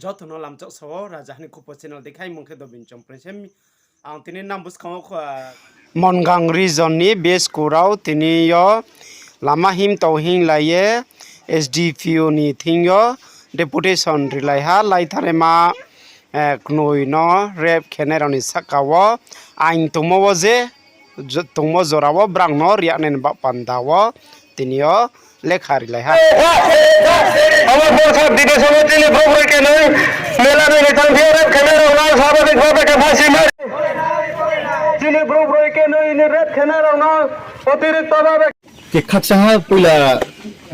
Jotono lam chok sawo rajahni kupo channel dekhai mungke dobin chompresem ang tini nam buskang Mongang region ni base kurau tini yo lama him tauhing laye SDPO ni thingyo Deputation rilaiha laitharema knoi no rep khenaino ni sakawo ain tongmo je tongmo jorawo brang no riaknen ba pandawo tini yo lekha rilaiha আমার বছর দিতে সময় তিনি প্রভুর কেন মেলা থেকে তান্তিয়ে rape খেনার না স্বাভাবিকভাবে ফাঁসি মারে তিনি প্রভুর কেন ইনি রেপ খেনার না অতিরিক্তভাবে কে খাকসাহা পয়লা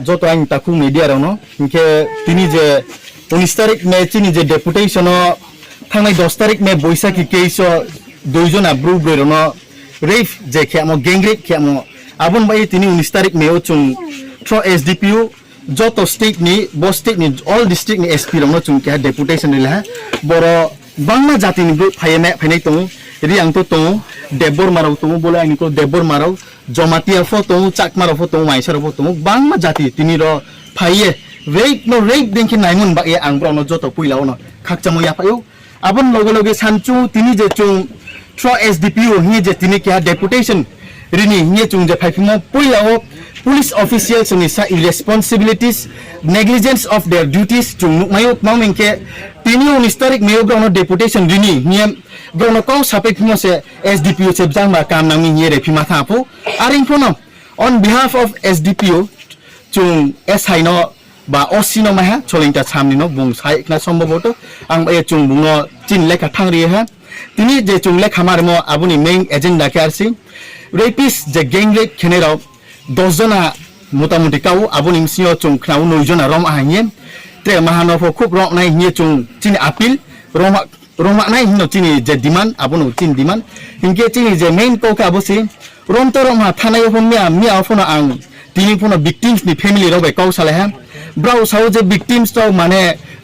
যত আইন তাকু মিডিয়ারাव no ইনকে তিনি যে 19 তারিখ মে তিনি যে ডেপুটেশন থানায় 10 তারিখ মে বৈশাখী কেইস দুইজনা ব্রুব্রইর no রেফ যে খেমো গেংগ্রেপ খেমো আবন বাই তিনি 19 তারিখ মেও চুং throw SDPO joto state ni bo state ni all district ni SP rong no chung ke deputation ni la boro bangma jati ni phayeme phainai tong riang to tong debor marau tong bola ani ko debor marau jomatia pho tong chakmar pho tong maisar pho tong bangma jati tini ro phaye rape no rape denki naimun ba e ang bro no joto puilao no khakchamo ya payo abon loge loge sanchu tini je chung thro SDPO hi je tini ke deputation rini hi chung je phaifimo puilao police officials ni sa irresponsibilities negligence of their duties chung mayo mangmengke tini 19 tarik mayo grono deputation rini niam grono ko sape phimo se SDPO se jang ma kam nang ni re phima tha pho aring phono on behalf of SDPO chung SI no ba osino ma ha cholingta chamni no bung sai na সম্ভবত ang e chung bungo chin lekha thangri ha tini je chung lekha marmo abuni main agenda ke arsi rapist je gang rape khenairo 10 জনা মোটামুটি cow আবনি মিসিও চুং খাউ 9 জনা রম আহাইয়ে তে মাহানফ খুব rock নাই হিয়ে চুং চিনি appeal Rama নাই Hino চিনি যে ডিমান্ড আবনো চিন ডিমান্ড হিংকে চিনি যে মেইন কোকা বসি রম তো রমা থানায় হমিয়া মিয়া ফোনো আং তিনি ফোনো ভিকটিমস নি ফ্যামিলি রবে কাউ সালে হ্যাঁ ব্রাউ সাউ যে ভিকটিমস তো মানে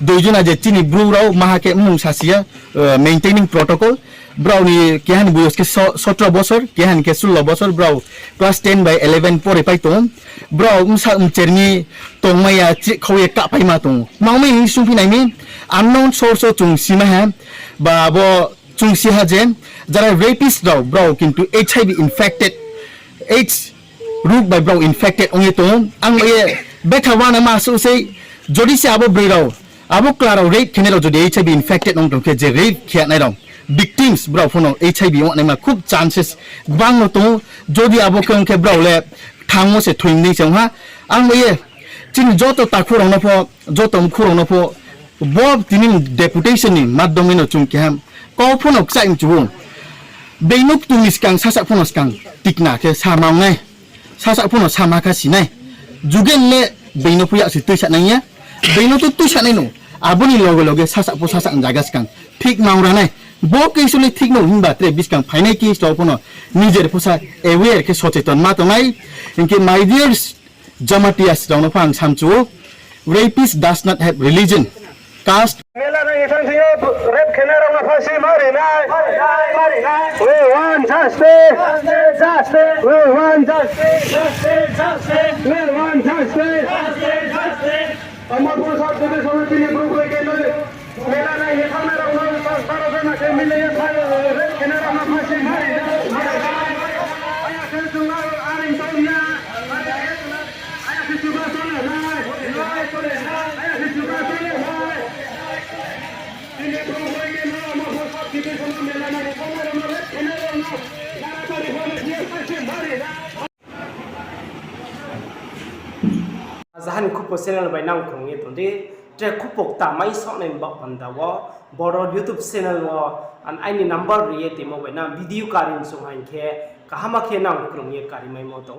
2 জনা যে চিনি ব্রু রাও মাহাকে মুং সাসিয়া মেইনটেইনিং প্রটোকল ব্রাউনি কেহান বুয়স কে 17 বছর কেহান কে 16 বছর ব্রাউ ক্লাস 10 বাই 11 পরে পাইতো ব্রাউ উমসা উমচেরনি তংমায়া চি খয়ে কা পাইমা তো মাউমে নি সুফি নাইমি আননোন সোর্স চুং সিমা হ্যাঁ বা ব চুং সিহা যে যারা রেপিস্ট দাও ব্রাউ কিন্তু HIV ইনফেক্টেড AIDS রোগ বাই ব্রাউ ইনফেক্টেড ওয়ে তো আং এ বেখাওয়ানা মাসু সেই যদি সে আবো ব্রেরাও আবো ক্লারাও রেপ খেনেরাও যদি HIV ইনফেক্টেড নং তো কে যে রেপ খেয়া নাইরাও victims bro phono HIV on ma khub chances bang no to jodi abo kong ke bro le thangmo se thuing ni chang ha ang ye chin joto ta khurong no pho joto khurong no pho bob tinin deputation ni maddomi no chung ke ham ko phono chaim chu beinuk tumis kang sasa phono skang tikna ke samang ngai sasa phono sama ka sinai jugen le beino puya si tu sa nai ya beino tu sa nai no aboni loge loge sasa po sasa jaga skang ঠিক মাউরা নাই বক কেসলে ঠিক ন হিনবা ত্রে বিসকাং ফাইনাই কি stop ন নিজের পোসা এওয়ার কে সচেতন মা তো নাই ইনকে মাই dears জামাটিয়াস দাউন Phang সামচু rapist does not have religion caste মেলা থেকে তান্তিয়ে রেপ খেনার না ফাঁসি মারে নাই we want justice we want justice we want justice আমার বছর দিতে সময় তিনি প্রভুর কেন মেলা নাই হেখানার না সারা জনা কে মিলে ফাই রেপ খেনার না ফাঁসি মারে আয়া কে তুনা আরিং তোনিয়া আয়া কে তুবা তোলে না আয়া কে তুবা তোলে না তিনি প্রভুর কেন আমার বছর দিতে সময় মেলা নাই হেখানার না রেপ খেনার না তাড়াতাড়ি বলে দিয়ে ফাঁসি মারে zahan kupo channel bai nang khongi tonde tre kupok ta mai sok nen ba panda wo boro YouTube channel wo an aini number riye temo bai na video karin sung hain khe kahama khe nang krong ye kari mai mo to